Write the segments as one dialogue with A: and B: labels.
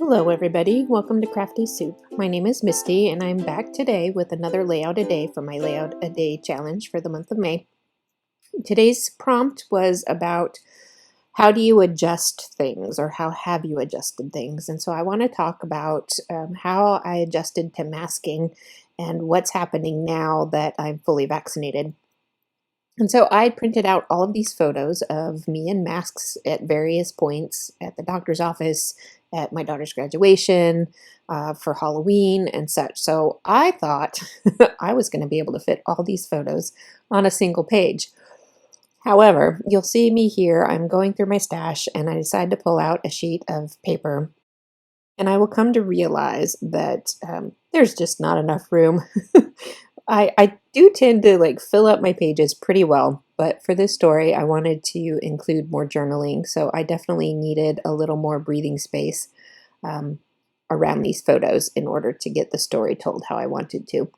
A: Hello everybody, welcome to Crafty Soup. My name is Misty and I'm back today with another layout a day for my layout a day challenge for the month of May. Today's prompt was about how do you adjust things, or how have you adjusted things, and so I want to talk about how I adjusted to masking and what's happening now that I'm fully vaccinated. And so I printed out all of these photos of me in masks at various points at the doctor's office, at my daughter's graduation, for Halloween and such. So I thought I was going to be able to fit all these photos on a single page. However, you'll see me here, I'm going through my stash and I decided to pull out a sheet of paper. And I will come to realize that there's just not enough room. I do tend to like fill up my pages pretty well, but for this story I wanted to include more journaling, so I definitely needed a little more breathing space around these photos in order to get the story told how I wanted to.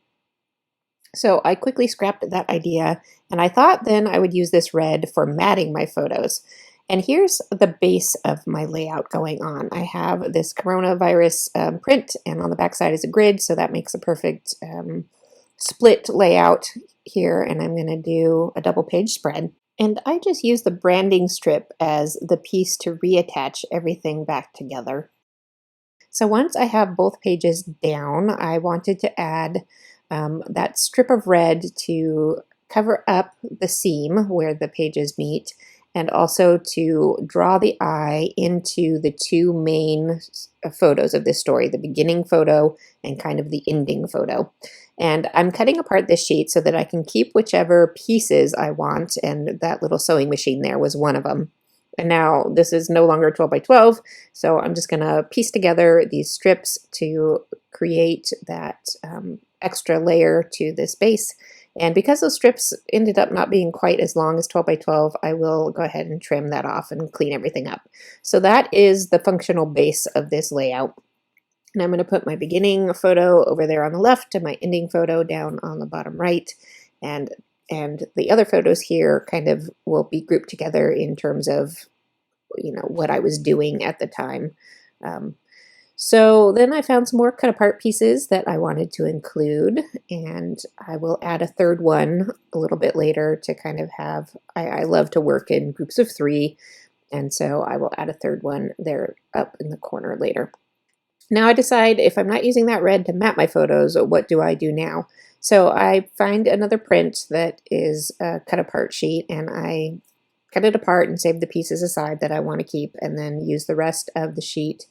A: So I quickly scrapped that idea, and I thought then I would use this red for matting my photos. And here's the base of my layout going on. I have this coronavirus print, and on the back side is a grid, so that makes a perfect split layout here, and I'm going to do a double page spread. And I just use the branding strip as the piece to reattach everything back together. So once I have both pages down, I wanted to add that strip of red to cover up the seam where the pages meet, and also to draw the eye into the two main photos of this story, the beginning photo and kind of the ending photo. And I'm cutting apart this sheet so that I can keep whichever pieces I want, and that little sewing machine there was one of them. And now this is no longer 12 by 12, so I'm just going to piece together these strips to create that extra layer to this base. And because those strips ended up not being quite as long as 12 by 12, I will go ahead and trim that off and clean everything up. So that is the functional base of this layout. And I'm going to put my beginning photo over there on the left and my ending photo down on the bottom right. And the other photos here kind of will be grouped together in terms of, you know, what I was doing at the time. So then I found some more cut apart pieces that I wanted to include, and I will add a third one a little bit later to kind of have, I love to work in groups of 3, and so I will add a third one there up in the corner later. Now I decide if I'm not using that red to map my photos, what do I do now? So I find another print that is a cut apart sheet, and I cut it apart and save the pieces aside that I want to keep, and then use the rest of the sheet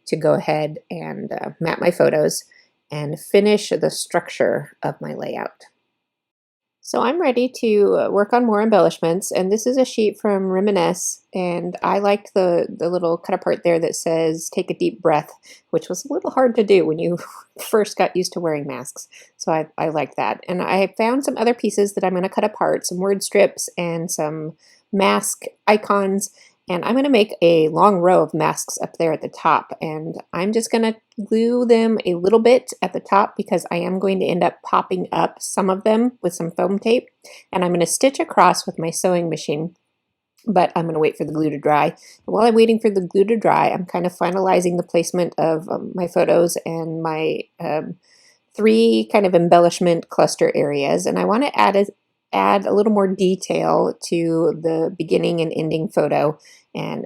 A: to go ahead and map my photos and finish the structure of my layout. So I'm ready to work on more embellishments, and this is a sheet from Reminisce, and I liked the little cut apart there that says take a deep breath, which was a little hard to do when you first got used to wearing masks, so I like that. And I found some other pieces that I'm going to cut apart, some word strips and some mask icons, and I'm going to make a long row of masks up there at the top, and I'm just going to glue them a little bit at the top because I am going to end up popping up some of them with some foam tape, and I'm going to stitch across with my sewing machine, but I'm going to wait for the glue to dry. And while I'm waiting for the glue to dry, I'm kind of finalizing the placement of my photos and my 3 kind of embellishment cluster areas, and I want to add a little more detail to the beginning and ending photo, and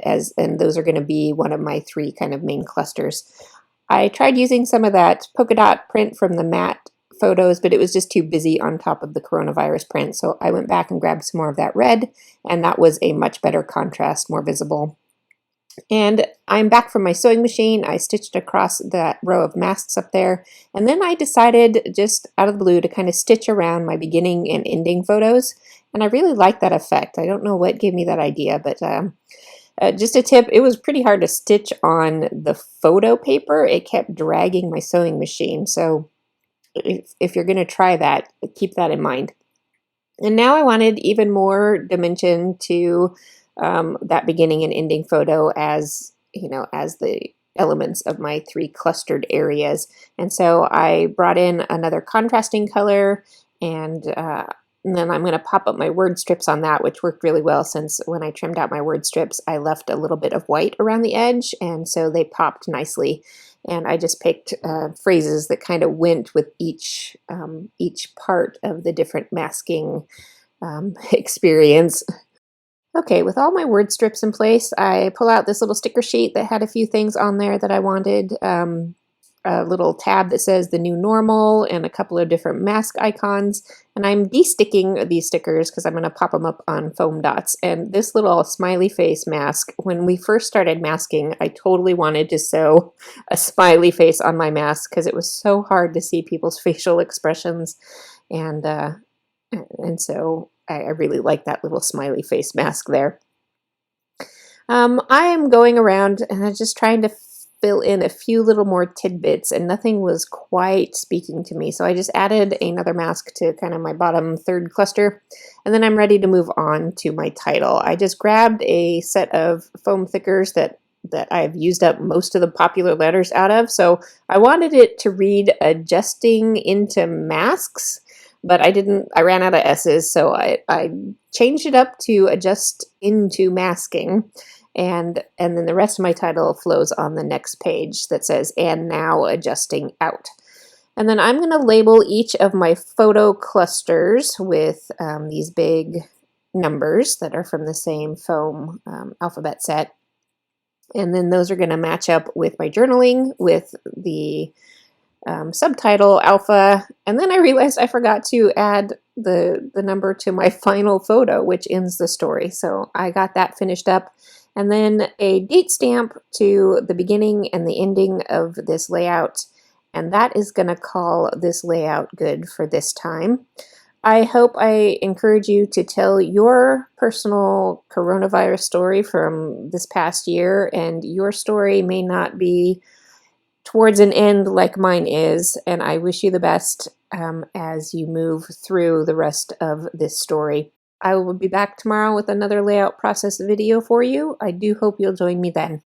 A: those are going to be one of my 3 kind of main clusters. I tried using some of that polka dot print from the matte photos, but it was just too busy on top of the coronavirus print, so I went back and grabbed some more of that red, and that was a much better contrast, more visible. And I'm back from my sewing machine. I stitched across that row of masks up there, and then I decided just out of the blue to kind of stitch around my beginning and ending photos, and I really like that effect. I don't know what gave me that idea, but just a tip, it was pretty hard to stitch on the photo paper. It kept dragging my sewing machine, so if you're going to try that, keep that in mind. And now I wanted even more dimension to that beginning and ending photo, as you know, as the elements of my 3 clustered areas. And so I brought in another contrasting color and And then I'm going to pop up my word strips on that, which worked really well since when I trimmed out my word strips, I left a little bit of white around the edge, and so they popped nicely. And I just picked phrases that kind of went with each part of the different masking experience. Okay, with all my word strips in place, I pull out this little sticker sheet that had a few things on there that I wanted. A little tab that says the new normal and a couple of different mask icons. And I'm de-sticking these stickers because I'm going to pop them up on foam dots. And this little smiley face mask, when we first started masking, I totally wanted to sew a smiley face on my mask because it was so hard to see people's facial expressions. And so I really like that little smiley face mask there. I am going around and I'm just trying to fill in a few little more tidbits, and nothing was quite speaking to me. So I just added another mask to kind of my bottom third cluster, and then I'm ready to move on to my title. I just grabbed a set of foam thickers that I've used up most of the popular letters out of. So I wanted it to read adjusting into masks, but I ran out of S's, so I changed it up to adjust into masking. And then the rest of my title flows on the next page that says, and now adjusting out. And then I'm going to label each of my photo clusters with these big numbers that are from the same foam alphabet set. And then those are going to match up with my journaling, with the subtitle alpha. And then I realized I forgot to add the number to my final photo, which ends the story. So I got that finished up. And then a date stamp to the beginning and the ending of this layout. And that is going to call this layout good for this time. I hope I encourage you to tell your personal coronavirus story from this past year, and your story may not be towards an end like mine is, and I wish you the best as you move through the rest of this story. I will be back tomorrow with another layout process video for you. I do hope you'll join me then.